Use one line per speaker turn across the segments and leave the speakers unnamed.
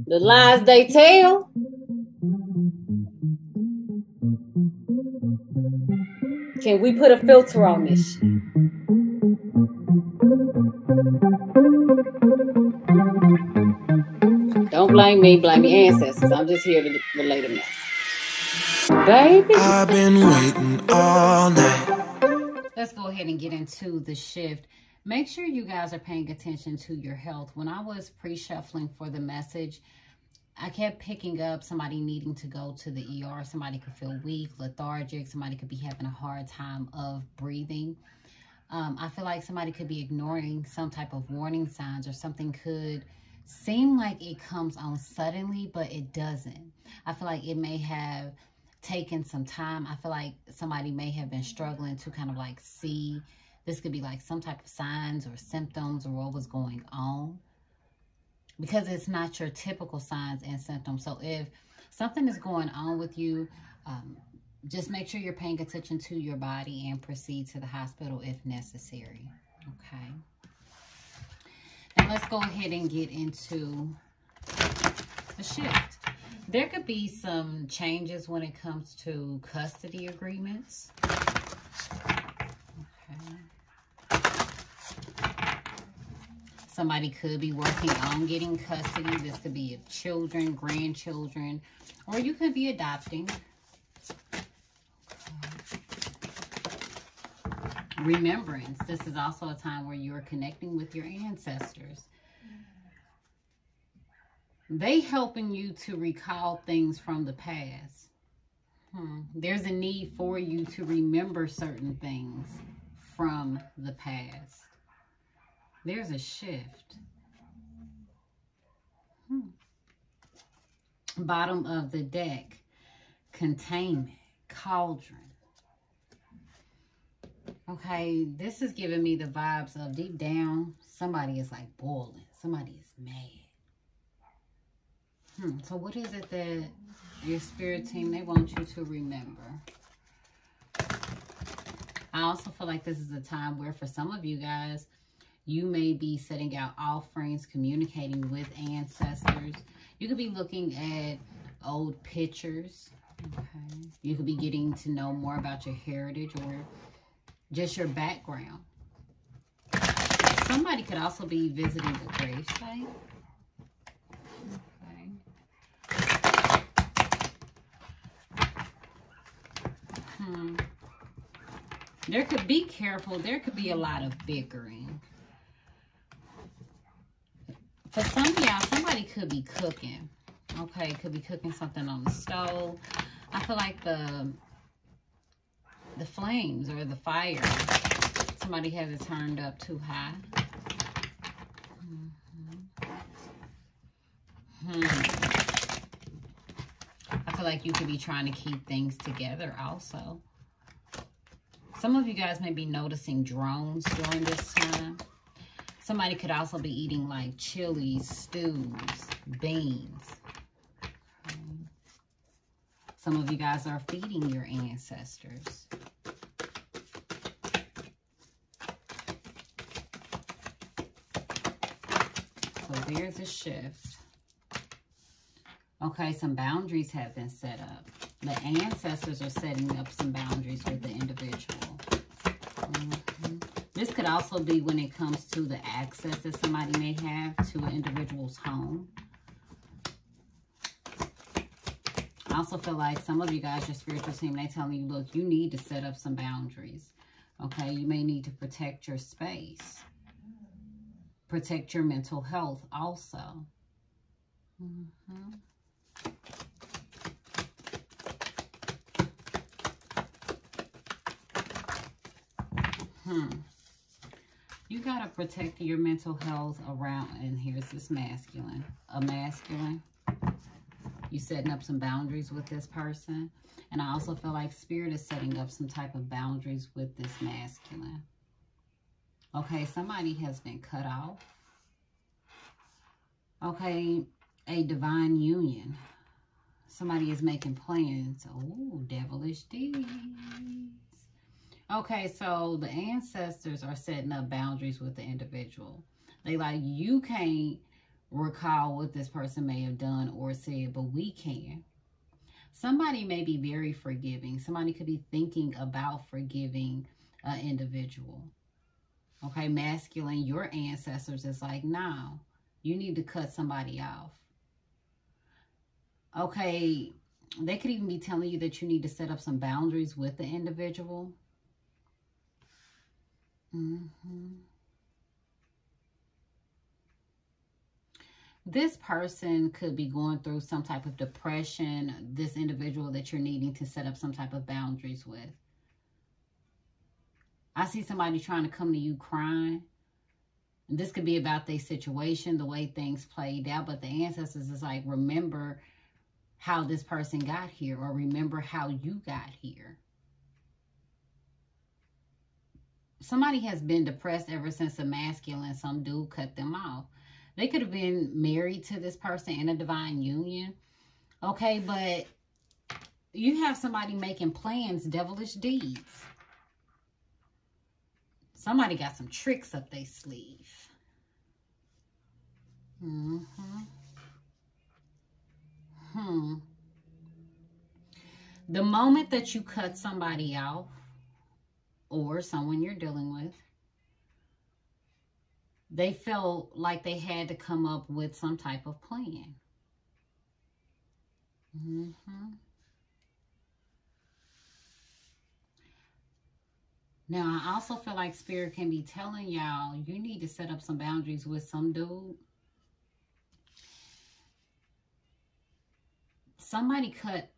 The lies they tell. Can we put a filter on this shit? Don't blame me, blame your ancestors. I'm just here to relay the message. Baby.
I've been waiting all night.
Let's go ahead and get into the shift. Make sure you guys are paying attention to your health. When I was pre-shuffling for the message, I kept picking up somebody needing to go to the ER. Somebody could feel weak, lethargic. Somebody could be having a hard time of breathing. I feel like somebody could be ignoring some type of warning signs, or something could seem like it comes on suddenly, but it doesn't. I feel like it may have taken some time. I feel like somebody may have been struggling to kind of like see. This could be like some type of signs or symptoms or what was going on, because it's not your typical signs and symptoms. So if something is going on with you, just make sure you're paying attention to your body and proceed to the hospital if necessary. Okay. Now let's go ahead and get into the shift. There could be some changes when it comes to custody agreements. Okay. Somebody could be working on getting custody. This could be of children, grandchildren, or you could be adopting. Remembrance. This is also a time where you are connecting with your ancestors. They helping you to recall things from the past. There's a need for you to remember certain things from the past. There's a shift. Bottom of the deck. Containment. Cauldron. Okay, this is giving me the vibes of deep down, somebody is like boiling. Somebody is mad. So what is it that your spirit team, they want you to remember? I also feel like this is a time where for some of you guys, you may be setting out offerings, communicating with ancestors. You could be looking at old pictures. Okay. You could be getting to know more about your heritage or just your background. Somebody could also be visiting the gravesite. Okay. There could be careful. There could be a lot of bickering. For some of y'all, somebody could be cooking. Okay, could be cooking something on the stove. I feel like the flames or the fire, somebody has it turned up too high. I feel like you could be trying to keep things together also. Some of you guys may be noticing drones during this time. Somebody could also be eating like chilies, stews, beans. Some of you guys are feeding your ancestors. So there's a shift. Okay, some boundaries have been set up. The ancestors are setting up some boundaries with the individual. This could also be when it comes to the access that somebody may have to an individual's home. I also feel like some of you guys, your spiritual team, they telling you, look, you need to set up some boundaries. Okay, you may need to protect your space. Protect your mental health also. You got to protect your mental health around, and here's this masculine. A masculine. You setting up some boundaries with this person. And I also feel like spirit is setting up some type of boundaries with this masculine. Okay, somebody has been cut off. Okay, a divine union. Somebody is making plans. Oh, devilish deeds. Okay, so the ancestors are setting up boundaries with the individual. They like, you can't recall what this person may have done or said, but we can. Somebody may be very forgiving. Somebody could be thinking about forgiving an individual. Okay, masculine, your ancestors is like, no, you need to cut somebody off. Okay, they could even be telling you that you need to set up some boundaries with the individual. This person could be going through some type of depression, this individual that you're needing to set up some type of boundaries with. I see somebody trying to come to you crying. And this could be about their situation, the way things played out. But the ancestors is like, remember how this person got here, or remember how you got here. Somebody has been depressed ever since the masculine, some dude cut them off. They could have been married to this person in a divine union. Okay, but you have somebody making plans, devilish deeds. Somebody got some tricks up their sleeve. The moment that you cut somebody off, or someone you're dealing with, they felt like they had to come up with some type of plan. Now, I also feel like Spirit can be telling y'all, you need to set up some boundaries with some dude. Somebody cut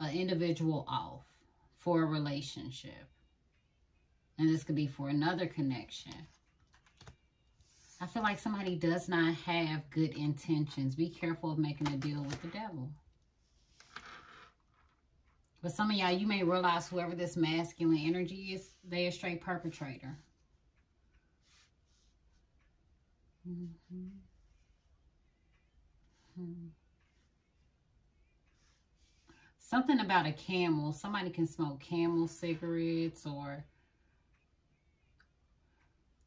an individual off for a relationship. And this could be for another connection. I feel like somebody does not have good intentions. Be careful of making a deal with the devil. But some of y'all, you may realize whoever this masculine energy is, they a straight perpetrator. Something about a camel. Somebody can smoke Camel cigarettes, or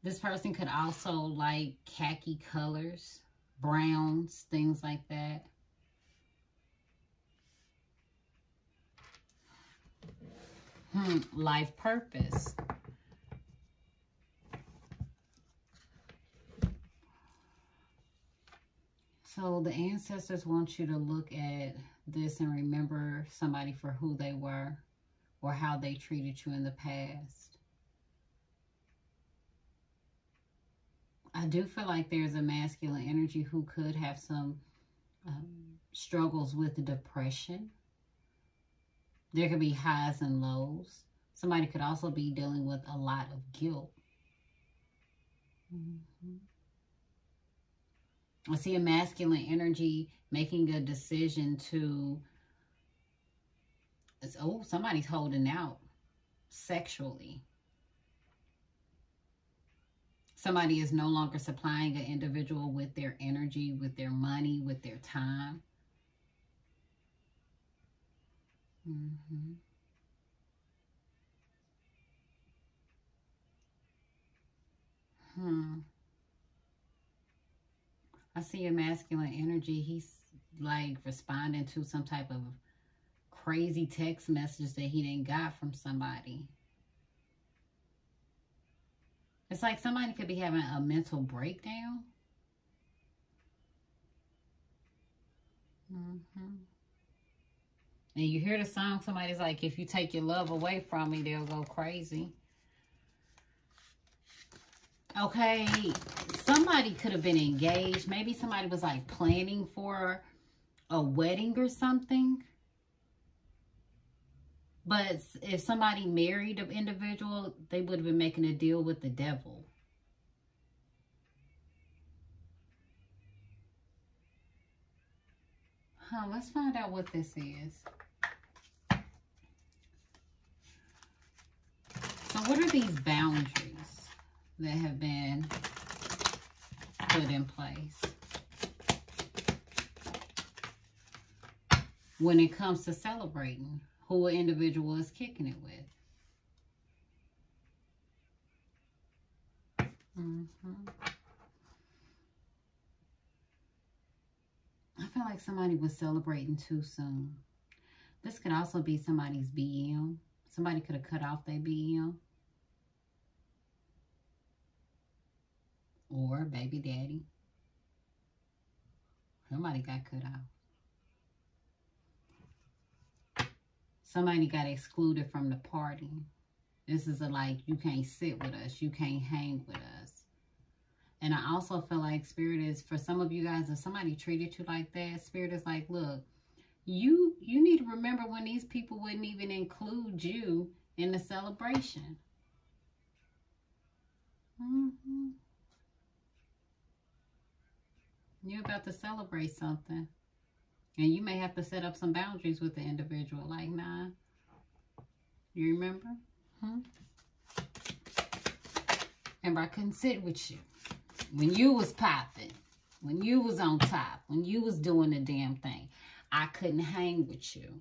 this person could also like khaki colors, browns, things like that. Life purpose. So the ancestors want you to look at this and remember somebody for who they were or how they treated you in the past. I do feel like there's a masculine energy who could have some struggles with depression. There could be highs and lows. Somebody could also be dealing with a lot of guilt. I see a masculine energy making a decision to, somebody's holding out sexually. Somebody is no longer supplying an individual with their energy, with their money, with their time. I see a masculine energy. He's like responding to some type of crazy text message that he didn't got from somebody. It's like somebody could be having a mental breakdown. And you hear the song, somebody's like, if you take your love away from me, they'll go crazy. Okay, somebody could have been engaged. Maybe somebody was like planning for a wedding or something. But if somebody married an individual, they would have been making a deal with the devil. Let's find out what this is. So what are these boundaries that have been put in place when it comes to celebrating who an individual is kicking it with? I feel like somebody was celebrating too soon. This could also be somebody's BM. Somebody could have cut off their BM. Or baby daddy. Somebody got cut off. Somebody got excluded from the party. This is like, you can't sit with us. You can't hang with us. And I also feel like Spirit is, for some of you guys, if somebody treated you like that, Spirit is like, look, you need to remember when these people wouldn't even include you in the celebration. You're about to celebrate something. And you may have to set up some boundaries with the individual. Like, nah. You remember? Remember, I couldn't sit with you. When you was popping. When you was on top. When you was doing the damn thing. I couldn't hang with you.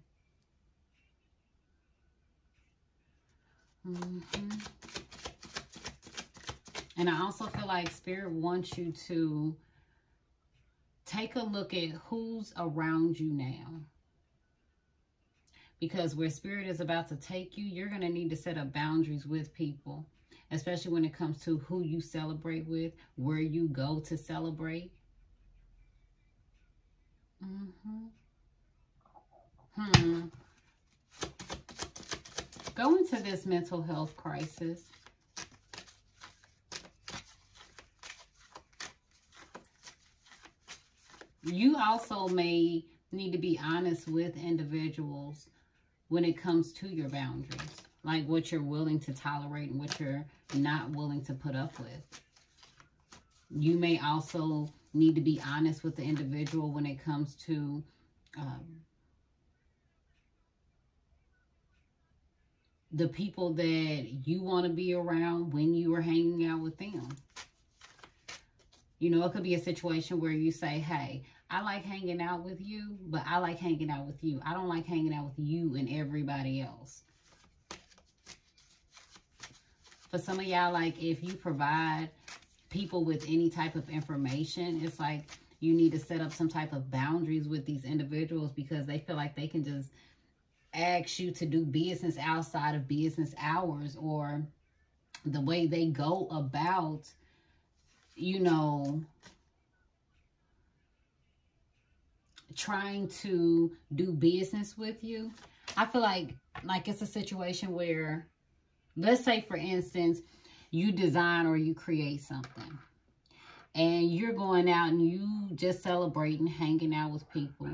And I also feel like Spirit wants you to take a look at who's around you now. Because where Spirit is about to take you, you're going to need to set up boundaries with people. Especially when it comes to who you celebrate with, where you go to celebrate. Go into this mental health crisis. You also may need to be honest with individuals when it comes to your boundaries. Like what you're willing to tolerate and what you're not willing to put up with. You may also need to be honest with the individual when it comes to the people that you want to be around when you are hanging out with them. You know, it could be a situation where you say, hey, I like hanging out with you, but I like hanging out with you. I don't like hanging out with you and everybody else. For some of y'all, like if you provide people with any type of information, it's like you need to set up some type of boundaries with these individuals because they feel like they can just ask you to do business outside of business hours, or the way they go about, you know, trying to do business with you. I feel like it's a situation where, let's say for instance, you design or you create something and you're going out and you just celebrating, hanging out with people.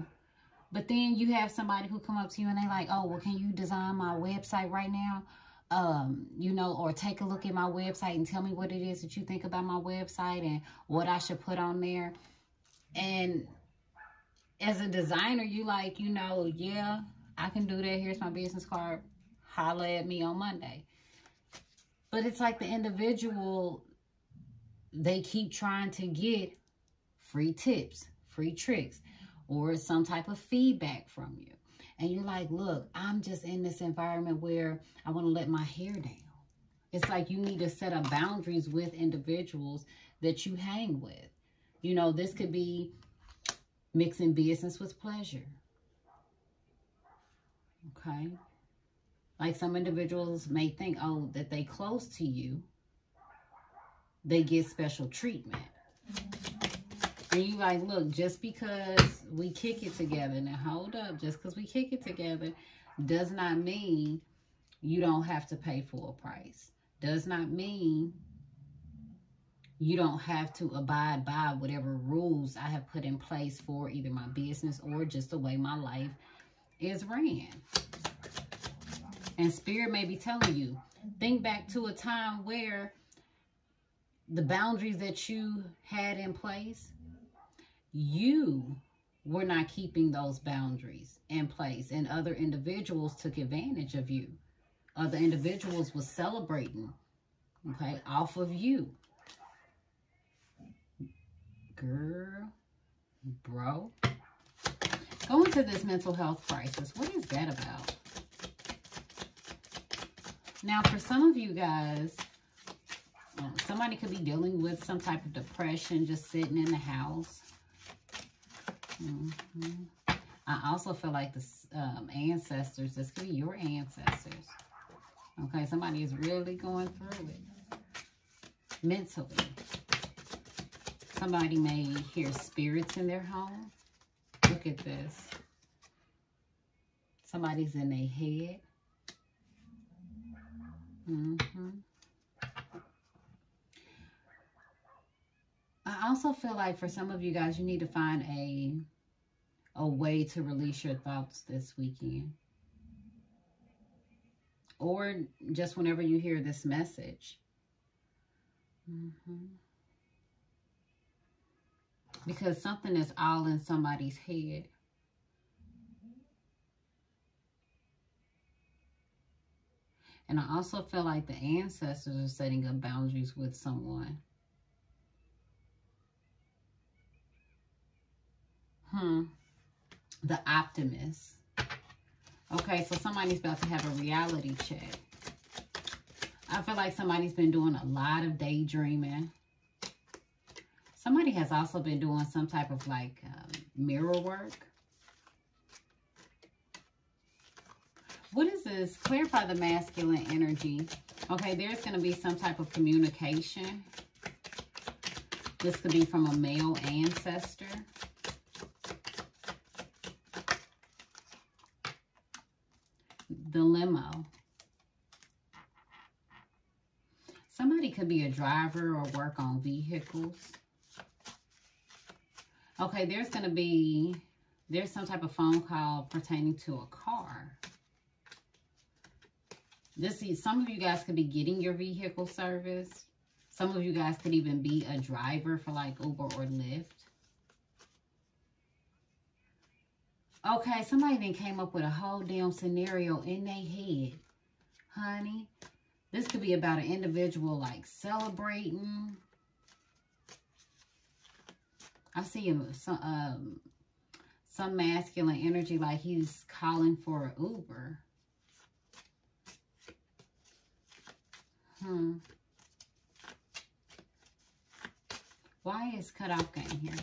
But then you have somebody who come up to you and they like, oh, well, can you design my website right now? You know, or take a look at my website and tell me what it is that you think about my website and what I should put on there. And as a designer, you like, you know, yeah, I can do that. Here's my business card. Holla at me on Monday. But it's like the individual, they keep trying to get free tips, free tricks, or some type of feedback from you. And you're like, look, I'm just in this environment where I want to let my hair down. It's like you need to set up boundaries with individuals that you hang with. You know, this could be mixing business with pleasure. Okay? Like some individuals may think, oh, that they close to you, they get special treatment. And you like, look, just because we kick it together, now hold up, just because we kick it together does not mean you don't have to pay full price. Does not mean you don't have to abide by whatever rules I have put in place for either my business or just the way my life is ran. And Spirit may be telling you, think back to a time where the boundaries that you had in place, you were not keeping those boundaries in place, and other individuals took advantage of you. Other individuals were celebrating, okay, off of you. Girl, bro, go into this mental health crisis. What is that about? Now, for some of you guys, Somebody could be dealing with some type of depression, just sitting in the house. I also feel like the ancestors, this could be your ancestors. Okay, somebody is really going through it mentally. Somebody may hear spirits in their home. Look at this. Somebody's in their head. I also feel like for some of you guys, you need to find a way to release your thoughts this weekend. Or just whenever you hear this message. Because something is all in somebody's head. And I also feel like the ancestors are setting up boundaries with someone. The Optimist. Okay, so somebody's about to have a reality check. I feel like somebody's been doing a lot of daydreaming. Somebody has also been doing some type of like mirror work. What is this? Clarify the masculine energy. Okay, there's going to be some type of communication. This could be from a male ancestor. The limo. Somebody could be a driver or work on vehicles. Okay, there's some type of phone call pertaining to a car. Some of you guys could be getting your vehicle service. Some of you guys could even be a driver for like Uber or Lyft. Okay, somebody then came up with a whole damn scenario in their head. Honey, this could be about an individual like celebrating. I see some masculine energy like he's calling for an Uber. Why is cutoff game here?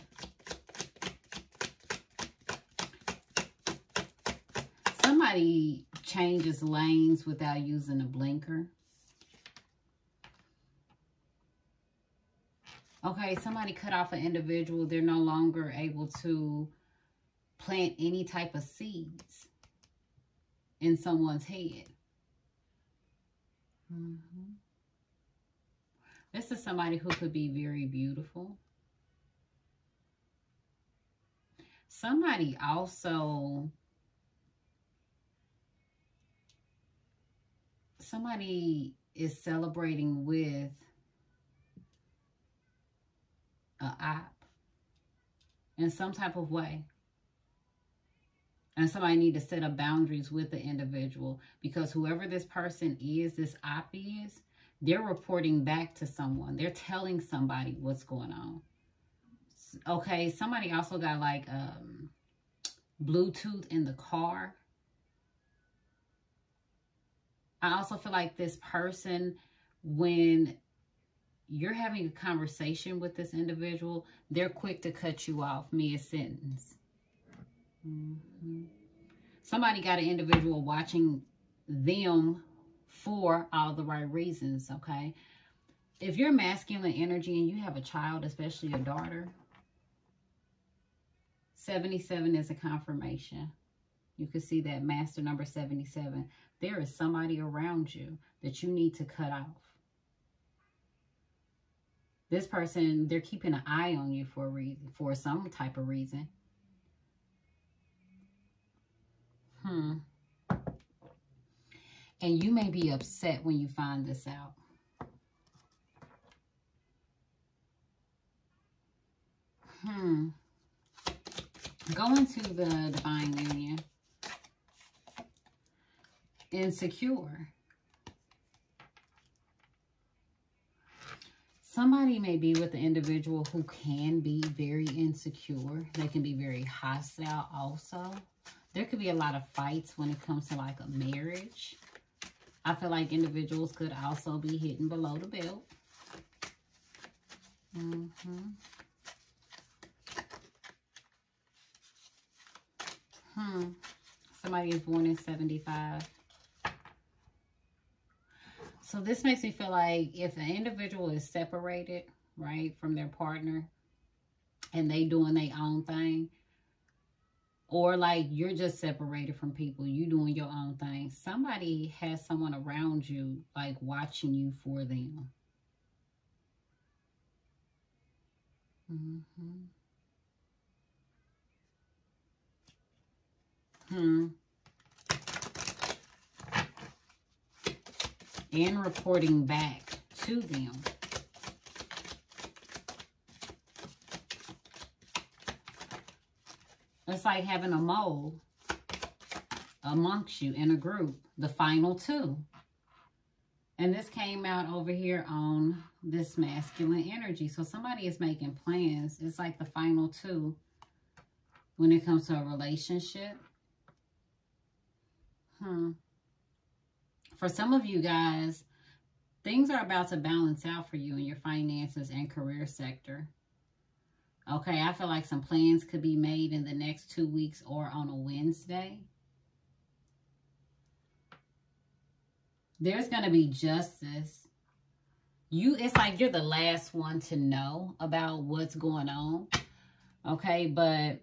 Somebody changes lanes without using a blinker. Okay, somebody cut off an individual. They're no longer able to plant any type of seeds in someone's head. This is somebody who could be very beautiful. Somebody also... Somebody is celebrating with an app in some type of way. And somebody need to set up boundaries with the individual, because whoever this person is, this op is, they're reporting back to someone. They're telling somebody what's going on. Okay, somebody also got like Bluetooth in the car. I also feel like this person, when you're having a conversation with this individual, they're quick to cut you off mid-sentence. Somebody got an individual watching them for all the right reasons, okay? If you're masculine energy and you have a child, especially a daughter, 77 is a confirmation. You can see that master number 77. There is somebody around you that you need to cut off. This person, they're keeping an eye on you for a reason, for some type of reason. And you may be upset when you find this out. Going to the divine union. Insecure. Somebody may be with an individual who can be very insecure. They can be very hostile also. There could be a lot of fights when it comes to like a marriage. I feel like individuals could also be hitting below the belt. Somebody is born in 75. So this makes me feel like if an individual is separated, right, from their partner and they doing their own thing, or like you're just separated from people, you doing your own thing, somebody has someone around you like watching you for them. And reporting back to them. It's like having a mole amongst you in a group, the final two. And this came out over here on this masculine energy. So somebody is making plans. It's like the final two when it comes to a relationship. For some of you guys, things are about to balance out for you in your finances and career sector. Okay, I feel like some plans could be made in the next 2 weeks or on a Wednesday. There's going to be justice. It's like you're the last one to know about what's going on. Okay, but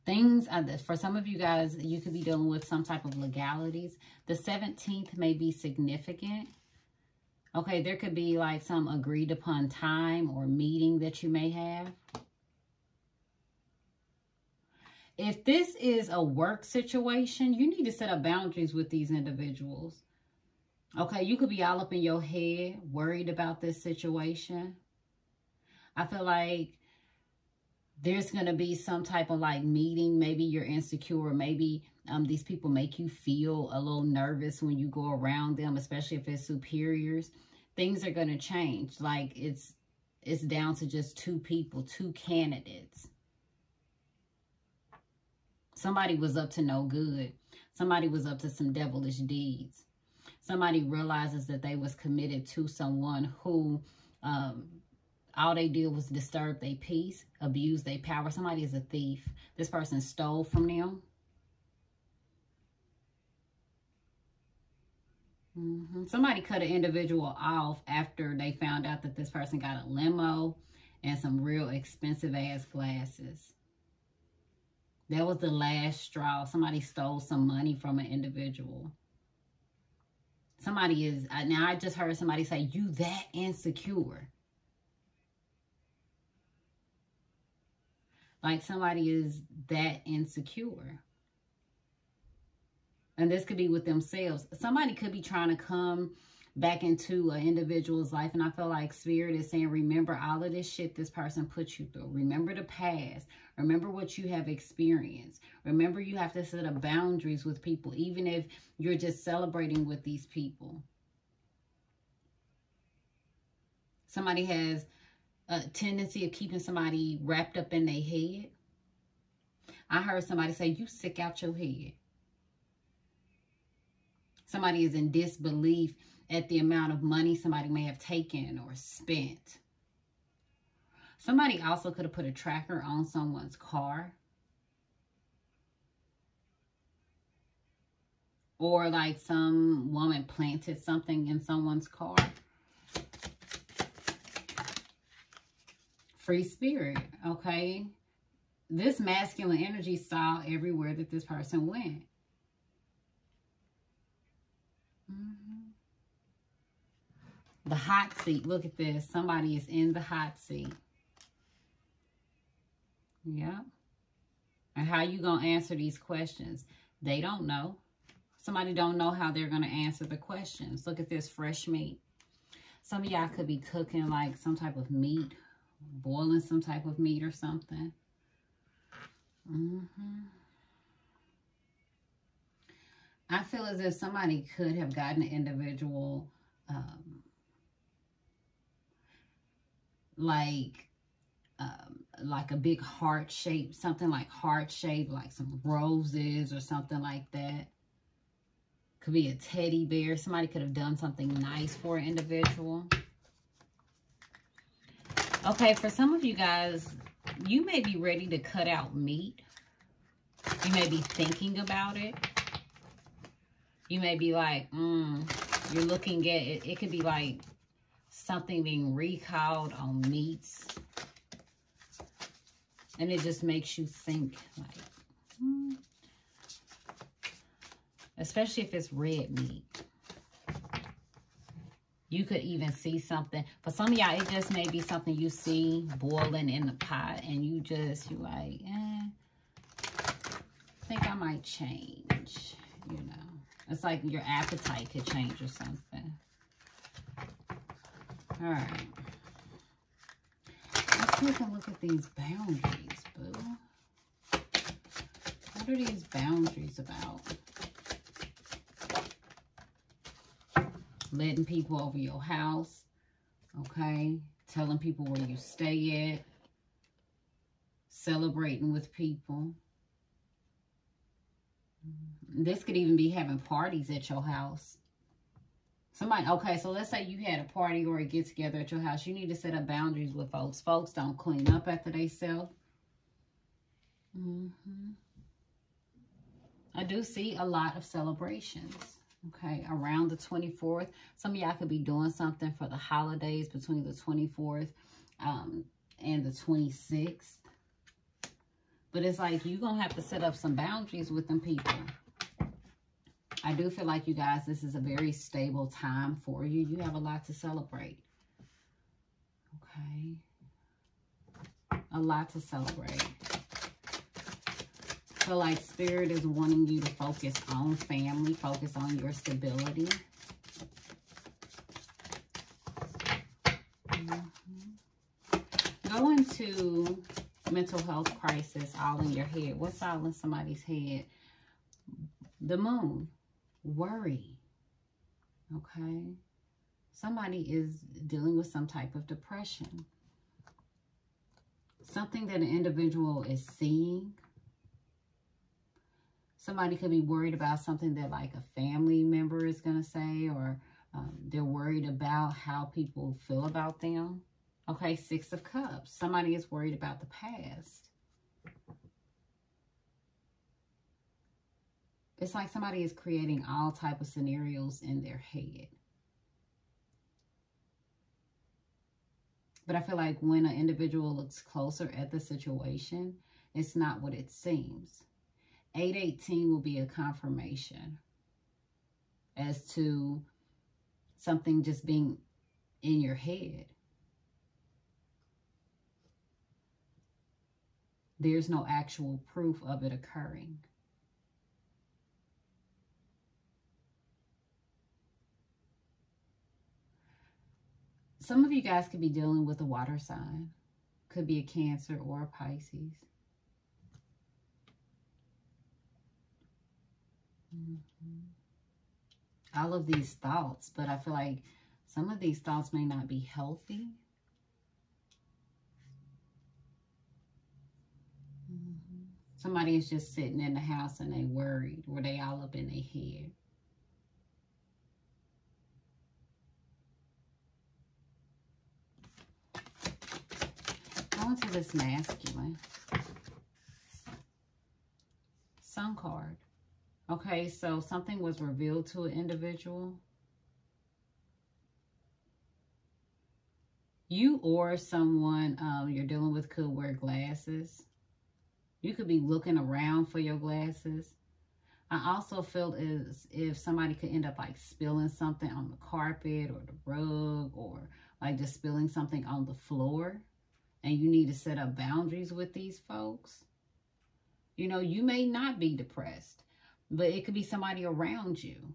things, for some of you guys, you could be dealing with some type of legalities. The 17th may be significant. Okay, there could be like some agreed upon time or meeting that you may have. If this is a work situation, you need to set up boundaries with these individuals. Okay, you could be all up in your head, worried about this situation. I feel like there's going to be some type of like meeting. Maybe you're insecure. Maybe these people make you feel a little nervous when you go around them, especially if it's superiors. Things are going to change. Like it's down to just two people, two candidates. Somebody was up to no good. Somebody was up to some devilish deeds. Somebody realizes that they was committed to someone who all they did was disturb their peace, abuse their power. Somebody is a thief. This person stole from them. Somebody cut an individual off after they found out that this person got a limo and some real expensive ass glasses. That was the last straw. Somebody stole some money from an individual. Somebody is, now I just heard somebody say, you that insecure. Like somebody is that insecure. And this could be with themselves. Somebody could be trying to come back into an individual's life. And I feel like Spirit is saying, remember all of this shit this person put you through. Remember the past. Remember what you have experienced. Remember you have to set up boundaries with people, even if you're just celebrating with these people. Somebody has a tendency of keeping somebody wrapped up in their head. I heard somebody say, you sick out your head. Somebody is in disbelief at the amount of money somebody may have taken or spent. Somebody also could have put a tracker on someone's car. Or like some woman planted something in someone's car. Free spirit, okay? This masculine energy saw everywhere that this person went. The hot seat. Look at this. Somebody is in the hot seat. Yeah. And how you going to answer these questions? They don't know. Somebody don't know how they're going to answer the questions. Look at this fresh meat. Some of y'all could be cooking like some type of meat. Boiling some type of meat or something. I feel as if somebody could have gotten an individual like a big heart shape, something like heart shape, like some roses or something like that. Could be a teddy bear. Somebody could have done something nice for an individual. Okay, for some of you guys, you may be ready to cut out meat. You may be thinking about it. You may be like, you're looking at it. It could be like something being recalled on meats. And it just makes you think, like, especially if it's red meat. You could even see something. For some of y'all, it just may be something you see boiling in the pot. And you're like, I think I might change, you know. It's like your appetite could change or something. All right. Let's take a look at these boundaries, boo. What are these boundaries about? Letting people over your house, okay? Telling people where you stay at. Celebrating with people. This could even be having parties at your house. Somebody, okay, so let's say you had a party or a get-together at your house. You need to set up boundaries with folks. Folks don't clean up after themselves. I do see a lot of celebrations. Okay, around the 24th. Some of y'all could be doing something for the holidays between the 24th and the 26th. But it's like you're going to have to set up some boundaries with them people. I do feel like, you guys, this is a very stable time for you. You have a lot to celebrate. Okay. A lot to celebrate. So, like, Spirit is wanting you to focus on family, focus on your stability. Go into mental health crisis all in your head. What's all in somebody's head? The moon. Worry. Okay? Somebody is dealing with some type of depression. Something that an individual is seeing. Somebody could be worried about something that like a family member is going to say, or they're worried about how people feel about them. Okay, 6 of Cups. Somebody is worried about the past. It's like somebody is creating all type of scenarios in their head. But I feel like when an individual looks closer at the situation, it's not what it seems. 818 will be a confirmation as to something just being in your head. There's no actual proof of it occurring. Some of you guys could be dealing with a water sign. Could be a Cancer or a Pisces. All of these thoughts, but I feel like some of these thoughts may not be healthy. Somebody is just sitting in the house and they worried, or they all up in their head. Go into this masculine. Sun card. Okay, so something was revealed to an individual. You or someone you're dealing with could wear glasses. You could be looking around for your glasses. I also feel as if somebody could end up like spilling something on the carpet or the rug, or like just spilling something on the floor. And you need to set up boundaries with these folks. You know, you may not be depressed, but it could be somebody around you.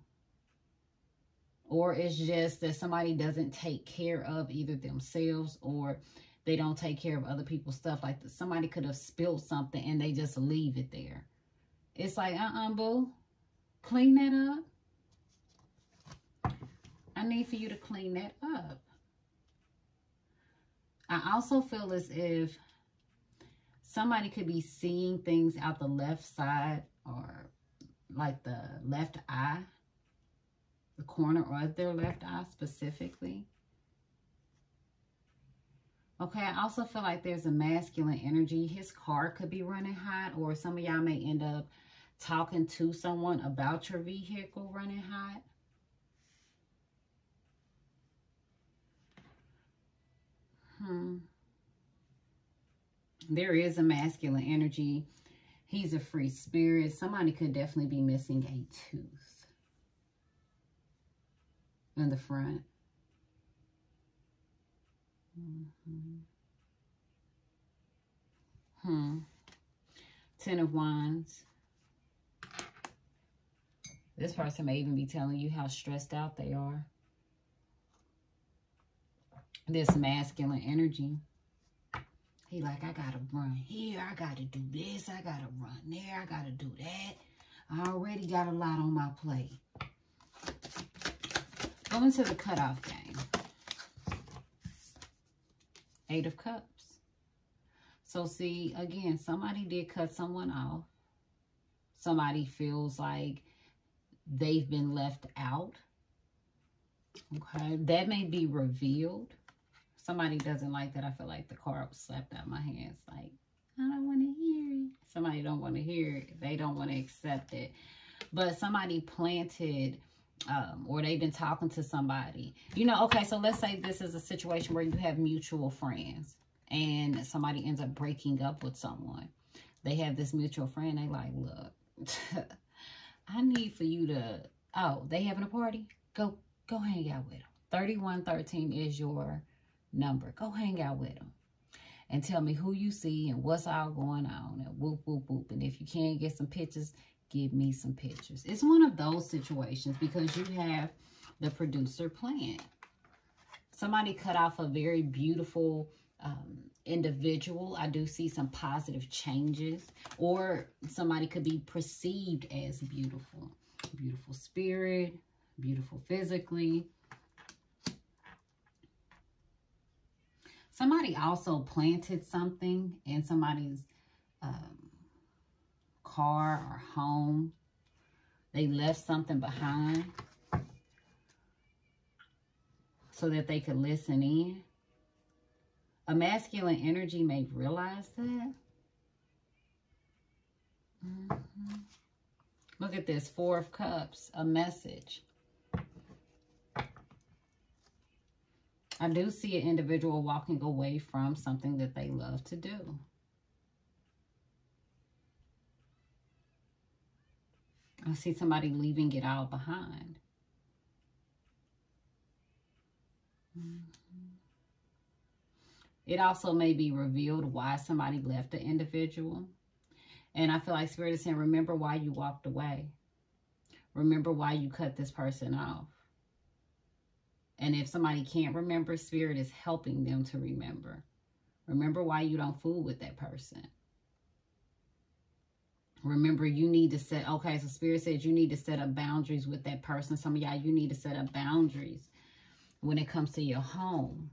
Or it's just that somebody doesn't take care of either themselves, or they don't take care of other people's stuff. Like somebody could have spilled something and they just leave it there. It's like, boo, clean that up. I need for you to clean that up. I also feel as if somebody could be seeing things out the left side, or like the left eye, the corner of their left eye specifically. Okay, I also feel like there's a masculine energy. His car could be running hot, or some of y'all may end up talking to someone about your vehicle running hot. There is a masculine energy. He's a free spirit. Somebody could definitely be missing a tooth in the front. Ten of Wands. This person may even be telling you how stressed out they are. This masculine energy. He like, I gotta run here, I gotta do this, I gotta run there, I gotta do that. I already got a lot on my plate. Go into the cutoff game. 8 of Cups. So see, again, somebody did cut someone off. Somebody feels like they've been left out. Okay, that may be revealed. Somebody doesn't like that. I feel like the card was slapped out of my hands. Like, I don't want to hear it. Somebody don't want to hear it. They don't want to accept it. But somebody planted, or they've been talking to somebody. You know, okay, so let's say this is a situation where you have mutual friends. And somebody ends up breaking up with someone. They have this mutual friend. They like, look, I need for you to, oh, they having a party? Go hang out with them. 3113 is your number. Go hang out with them and tell me who you see and what's all going on and whoop, whoop, whoop. And if you can't get some pictures, give me some pictures. It's one of those situations because you have the producer playing. Somebody cut off a very beautiful individual. I do see some positive changes, or somebody could be perceived as beautiful. Beautiful spirit, beautiful physically. Somebody also planted something in somebody's car or home. They left something behind so that they could listen in. A masculine energy may realize that. Look at this, 4 of Cups, a message. I do see an individual walking away from something that they love to do. I see somebody leaving it all behind. It also may be revealed why somebody left the individual. And I feel like Spirit is saying, remember why you walked away. Remember why you cut this person off. And if somebody can't remember, Spirit is helping them to remember. Remember why you don't fool with that person. Remember, you need to set, okay, so Spirit says you need to set up boundaries with that person. Some of y'all, you need to set up boundaries when it comes to your home,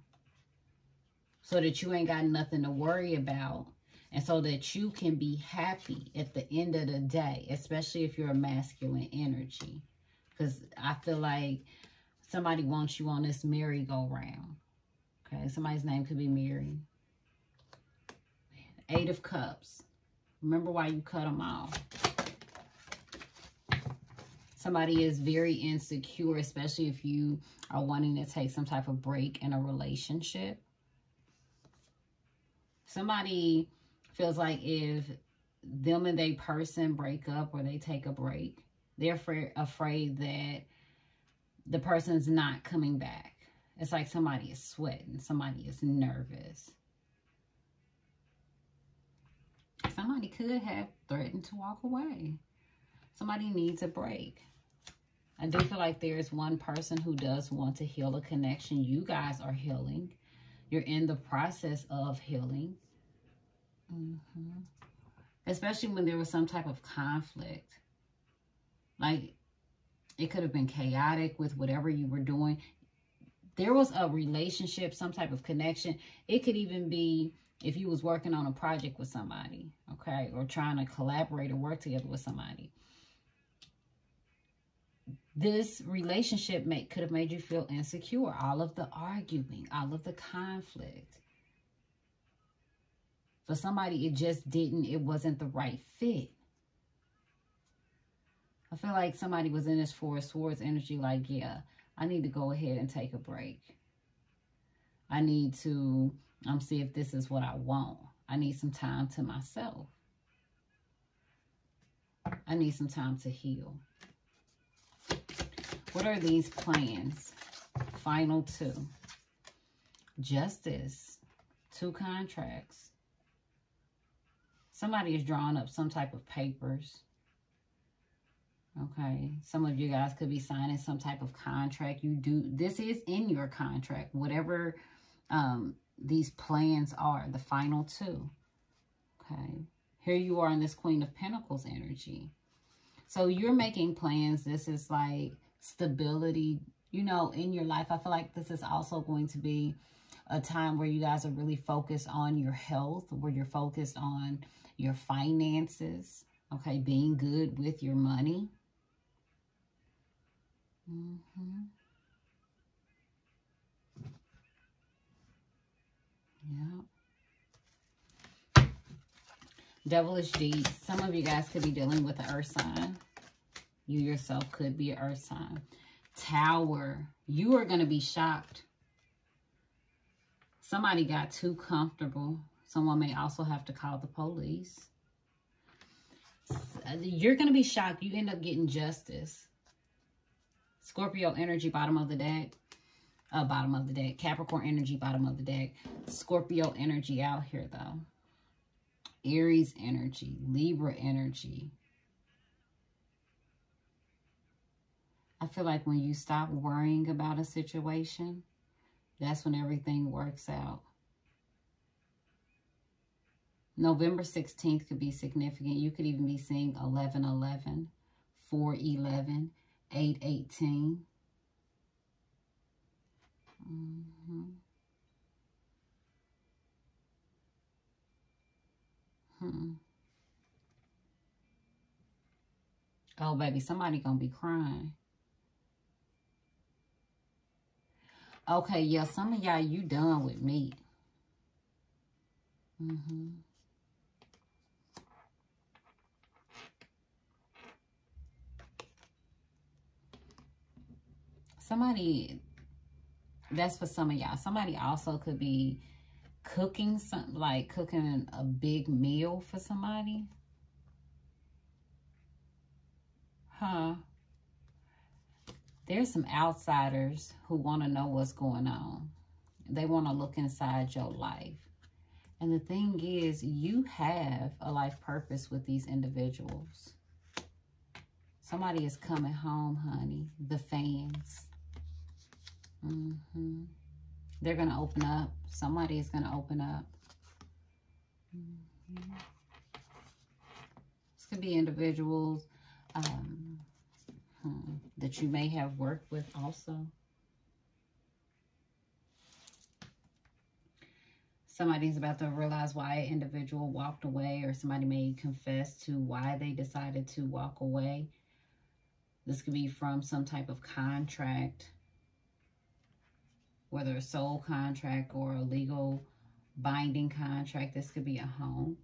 so that you ain't got nothing to worry about, and so that you can be happy at the end of the day, especially if you're a masculine energy. Because I feel like somebody wants you on this merry-go-round. Okay, somebody's name could be Mary. 8 of Cups. Remember why you cut them off. Somebody is very insecure, especially if you are wanting to take some type of break in a relationship. Somebody feels like if them and they person break up or they take a break, they're afraid that the person's not coming back. It's like somebody is sweating. Somebody is nervous. Somebody could have threatened to walk away. Somebody needs a break. I do feel like there's one person who does want to heal a connection. You guys are healing. You're in the process of healing. Especially when there was some type of conflict. Like, it could have been chaotic with whatever you were doing. There was a relationship, some type of connection. It could even be if you was working on a project with somebody, okay? Or trying to collaborate or work together with somebody. This relationship could have made you feel insecure. All of the arguing, all of the conflict. For somebody, it just didn't, it wasn't the right fit. I feel like somebody was in this Four of Swords energy like, yeah, I need to go ahead and take a break. I need to see if this is what I want. I need some time to myself. I need some time to heal. What are these plans? Final two. Justice. 2 contracts. Somebody is drawing up some type of papers. Okay. Some of you guys could be signing some type of contract. This is in your contract. Whatever these plans are. The final two. Okay. Here you are in this Queen of Pentacles energy. So you're making plans. This is like stability, you know, in your life. I feel like this is also going to be a time where you guys are really focused on your health, where you're focused on your finances, okay, being good with your money. Yeah. Devilish deeds. Some of you guys could be dealing with the earth sign. You yourself could be an earth sign. Tower. You are going to be shocked. Somebody got too comfortable. Someone may also have to call the police. You're going to be shocked. You end up getting justice. Scorpio energy, bottom of the deck. Bottom of the deck. Capricorn energy, bottom of the deck. Scorpio energy out here, though. Aries energy. Libra energy. I feel like when you stop worrying about a situation, that's when everything works out. November 16th could be significant. You could even be seeing 11-11, 4-11, 8-18. Oh, baby, somebody gonna be crying. Okay, yeah, some of y'all, you done with me. Somebody, that's for some of y'all. Somebody also could be cooking something, like cooking a big meal for somebody. There's some outsiders who want to know what's going on. They want to look inside your life. And the thing is, you have a life purpose with these individuals. Somebody is coming home, honey. The fans. They're going to open up. Somebody is going to open up. This could be individuals that you may have worked with also. Somebody's about to realize why an individual walked away, or somebody may confess to why they decided to walk away. This could be from some type of contract, whether a soul contract or a legal binding contract. This could be a home.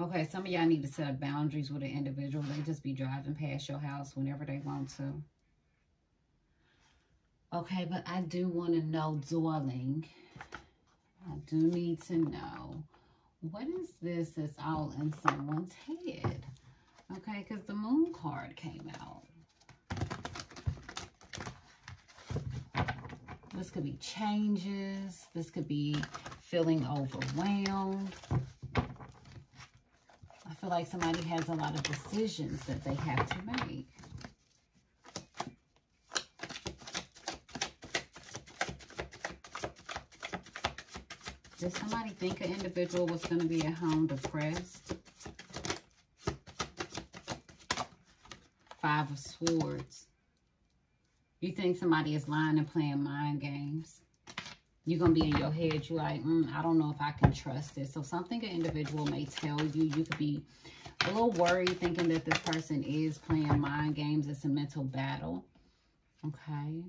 Okay, some of y'all need to set up boundaries with an individual. They just be driving past your house whenever they want to. Okay, but I do want to know, darling, I do need to know, what is this that's all in someone's head? Okay, because the Moon card came out. This could be changes. This could be feeling overwhelmed. I feel like somebody has a lot of decisions that they have to make. Did somebody think an individual was going to be at home depressed? 5 of Swords. You think somebody is lying and playing mind games. You're going to be in your head. You're like, I don't know if I can trust this. So something an individual may tell you. You could be A little worried, thinking that this person is playing mind games. It's a mental battle. Okay.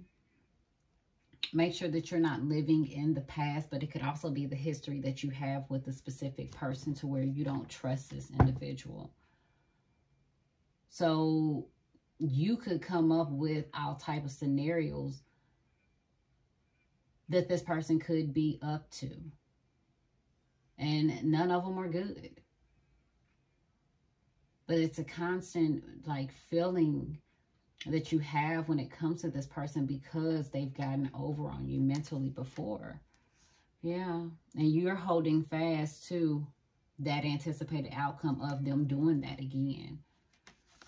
Make sure that you're not living in the past, but it could also be the history that you have with a specific person to where you don't trust this individual. So you could come up with all type of scenarios that this person could be up to. And none of them are good. But it's a constant like feeling that you have when it comes to this person because they've gotten over on you mentally before. Yeah. And you're holding fast to that anticipated outcome of them doing that again.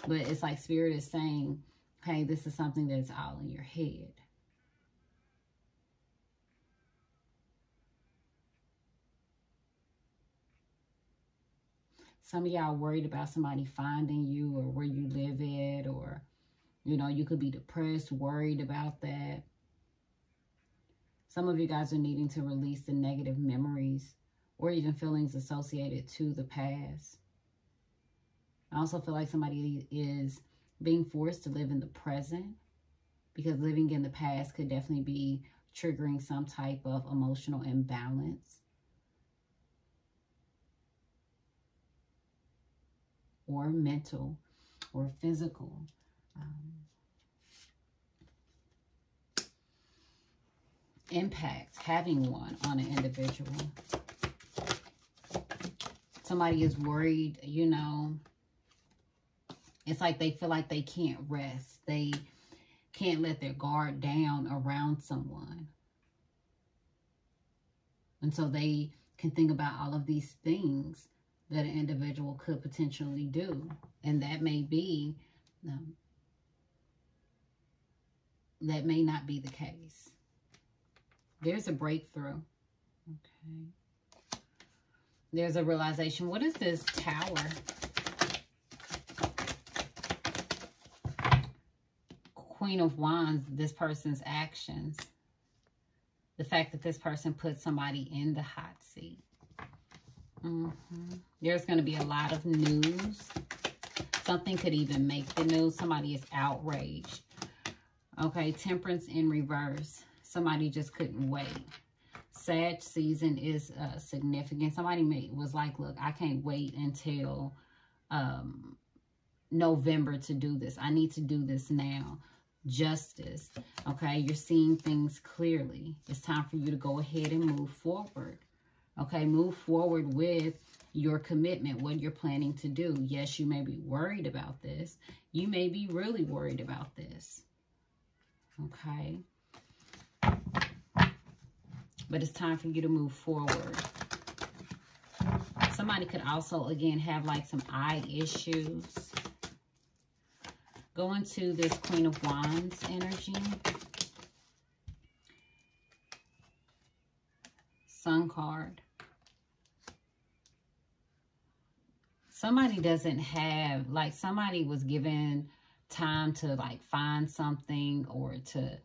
But it's like Spirit is saying, hey, this is something that's all in your head. Some of y'all worried about somebody finding you or where you live at, or, you know, you could be depressed, worried about that. Some of you guys are needing to release the negative memories or even feelings associated to the past. I also feel like somebody is being forced to live in the present, because living in the past could definitely be triggering some type of emotional imbalance or mental or physical. Impact, having one on an individual. Somebody is worried, you know, it's like they feel like they can't rest. They can't let their guard down around someone. And so they can think about all of these things that an individual could potentially do. And that may be, that may not be the case. There's a breakthrough. Okay. There's a realization. What is this Tower? Queen of Wands, this person's actions. The fact that this person put somebody in the hot seat. There's going to be a lot of news. Something could even make the news. Somebody is outraged. Okay, Temperance in reverse. Somebody just couldn't wait. Sag season is significant. Somebody was like, look, I can't wait until November to do this. I need to do this now. Justice. Okay, you're seeing things clearly. It's time for you to go ahead and move forward. Okay, move forward with your commitment, what you're planning to do. Yes, you may be worried about this. You may be really worried about this. Okay. But it's time for you to move forward. Somebody could also, again, have like some eye issues. Go into this Queen of Wands energy. Sun card. Somebody doesn't have, like somebody was given time to like find something or to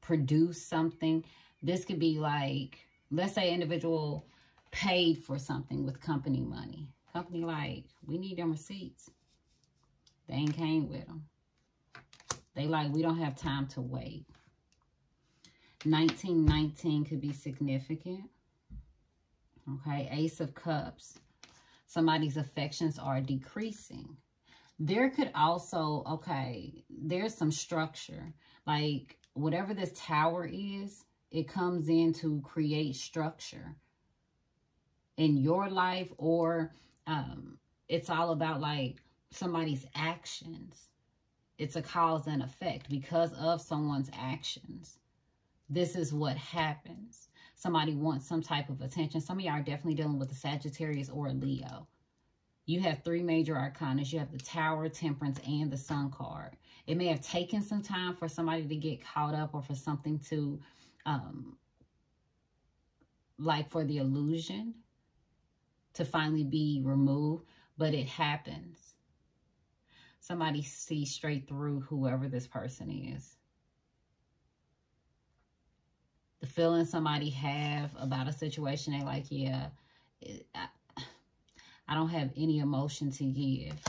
produce something. This could be like, let's say individual paid for something with company money. Company like, we need them receipts. They ain't came with them. They like, we don't have time to wait. 1919 could be significant. Okay, Ace of Cups. Somebody's affections are decreasing. There could also, okay, there's some structure. Like, whatever this Tower is, it comes in to create structure in your life, or it's all about like somebody's actions. It's a cause and effect. Because of someone's actions, this is what happens. Somebody wants some type of attention. Some of y'all are definitely dealing with a Sagittarius or a Leo. You have three major arcanas. You have the Tower, Temperance, and the Sun card. It may have taken some time for somebody to get caught up, or for something to, like for the illusion to finally be removed, but it happens. Somebody sees straight through whoever this person is. The feeling somebody have about a situation, they like, yeah, I don't have any emotion to give.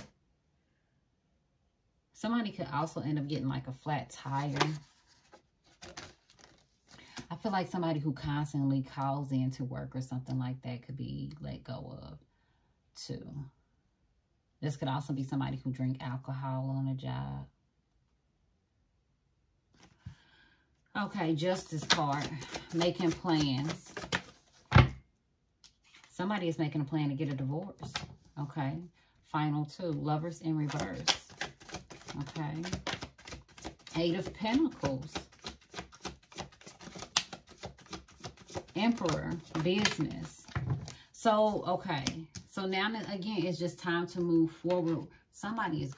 Somebody could also end up getting like a flat tire. I feel like somebody who constantly calls in to work or something like that could be let go of too. This could also be somebody who drink alcohol on a job. Okay, Justice card. Making plans. Somebody is making a plan to get a divorce. Okay. Final 2. Lovers in reverse. Okay. 8 of Pentacles. Emperor. Business. So, okay. So now, again, it's just time to move forward. Somebody is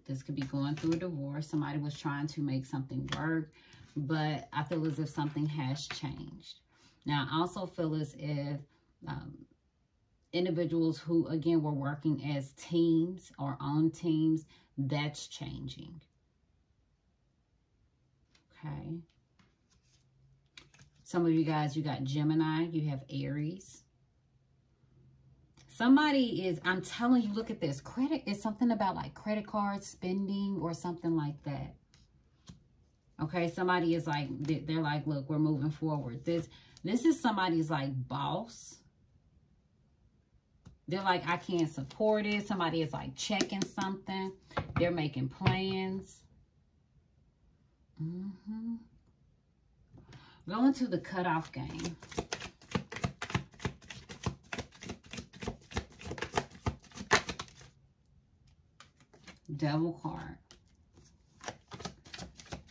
this could be going through a divorce. Somebody was trying to make something work. But I feel as if something has changed. Now, I also feel as if individuals who, again, were working as teams or on teams, that's changing. Okay. Some of you guys, you got Gemini, you have Aries. Somebody is, I'm telling you, look at this. Credit is something about like credit cards, spending, or something like that. Okay, somebody is like, they're like, look, we're moving forward. This is somebody's like boss. They're like, I can't support it. Somebody is like checking something. They're making plans. Going to the cutoff game. Devil card.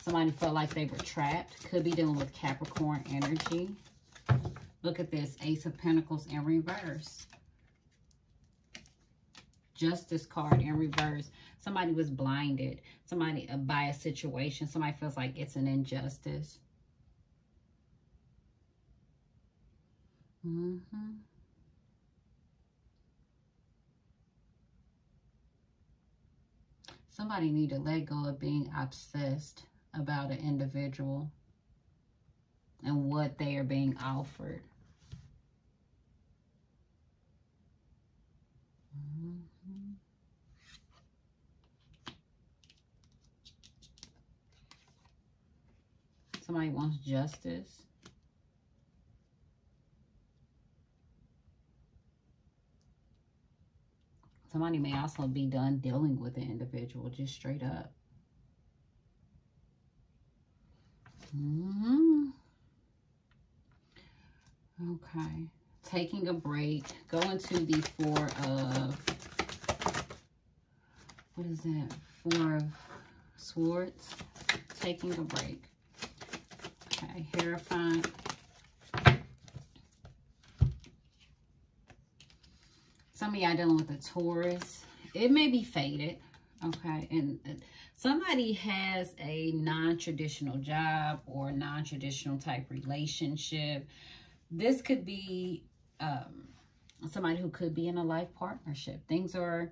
Somebody felt like they were trapped. Could be dealing with Capricorn energy. Look at this. Ace of Pentacles in reverse. Justice card in reverse. Somebody was blinded. Somebody by a situation. Somebody feels like it's an injustice. Somebody need to let go of being obsessed about an individual and what they are being offered. Somebody wants justice. Somebody may also be done dealing with the individual, just straight up. Okay. Taking a break. Going to the 4 of... What is that? 4 of Swords. Taking a break. Okay. Hierophant. Some of y'all dealing with a Taurus. It may be faded, okay? And somebody has a non-traditional job or non-traditional type relationship. This could be somebody who could be in a life partnership. Things are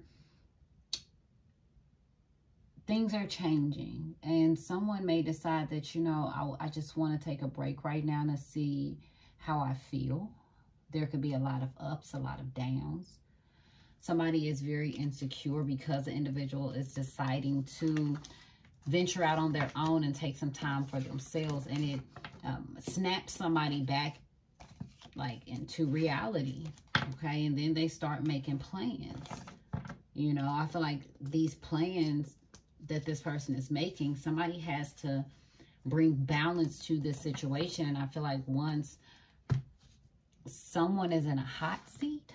changing. And someone may decide that, you know, I just want to take a break right now to see how I feel. There could be a lot of ups, a lot of downs. Somebody is very insecure because the individual is deciding to venture out on their own and take some time for themselves. And it snaps somebody back like into reality. Okay. And then they start making plans. You know, I feel like these plans that this person is making, somebody has to bring balance to this situation. And I feel like once someone is in a hot seat,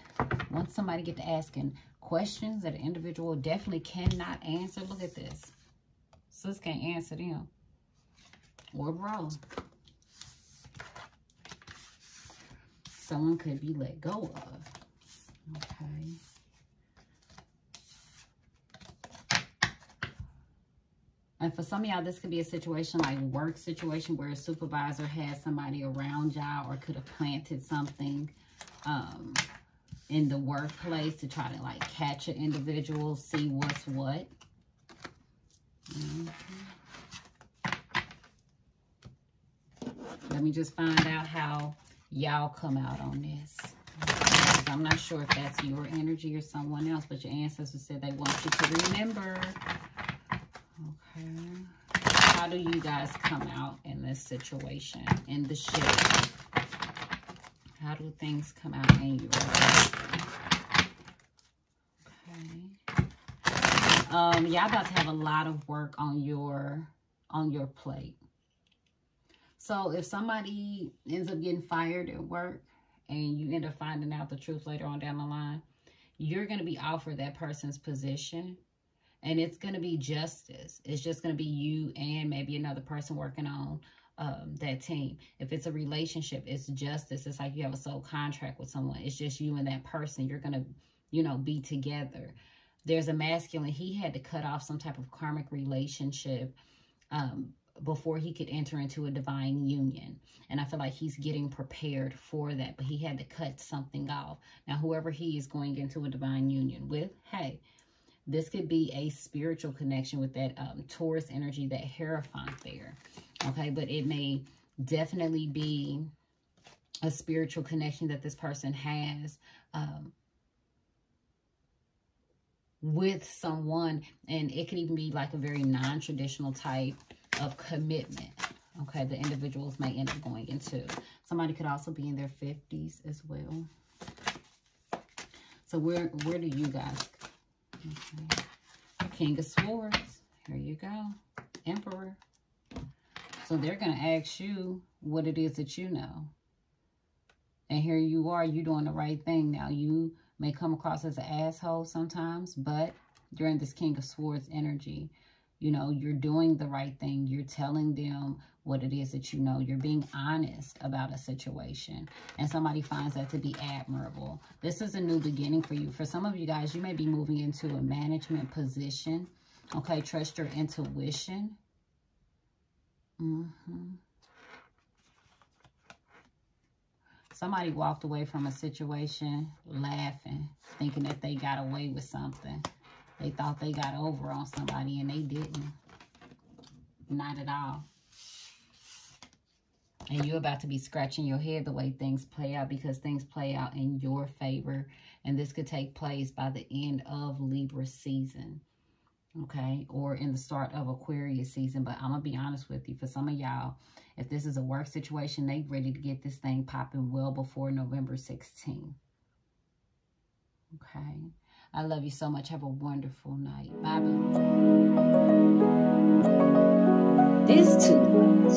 once somebody get to asking questions that an individual definitely cannot answer, look at this. Sis can't answer them. Or bro. Someone could be let go of. Okay. And for some of y'all, this could be a situation like work situation where a supervisor has somebody around y'all or could have planted something in the workplace to try to like catch an individual, see what's what. Let me just find out how y'all come out on this. I'm not sure if that's your energy or someone else, but your ancestors said they want you to remember. Okay. How do you guys come out in this situation, in the shift? How do things come out in your life? Okay. Y'all about to have a lot of work on your plate. So if somebody ends up getting fired at work and you end up finding out the truth later on down the line, you're going to be offered that person's position, and it's going to be justice. It's just going to be you and maybe another person working on that team. If it's a relationship, it's justice. It's like you have a soul contract with someone. It's just you and that person. You're going to, you know, be together. There's a masculine. He had to cut off some type of karmic relationship before he could enter into a divine union. And I feel like he's getting prepared for that, but he had to cut something off. Now, whoever he is going into a divine union with, hey, this could be a spiritual connection with that Taurus energy, that Hierophant there. Okay, but it may definitely be a spiritual connection that this person has with someone. And it could even be like a very non-traditional type of commitment, okay, the individuals may end up going into. Somebody could also be in their 50s as well. So where do you guys, okay. King of Swords, here you go, Emperor. So they're going to ask you what it is that you know. And here you are, you doing the right thing. Now, you may come across as an asshole sometimes, but during this King of Swords energy, you know, you're doing the right thing. You're telling them what it is that you know. You're being honest about a situation. And somebody finds that to be admirable. This is a new beginning for you. For some of you guys, you may be moving into a management position. Okay, trust your intuition. Somebody walked away from a situation laughing, thinking that they got away with something. They thought they got over on somebody, and they didn't. Not at all. And you're about to be scratching your head the way things play out, because things play out in your favor. And this could take place by the end of Libra season. Okay? Or in the start of Aquarius season. But I'm going to be honest with you. For some of y'all, if this is a work situation, they ready to get this thing popping well before November 16th. Okay? I love you so much. Have a wonderful night. Bye, boo.
This too much.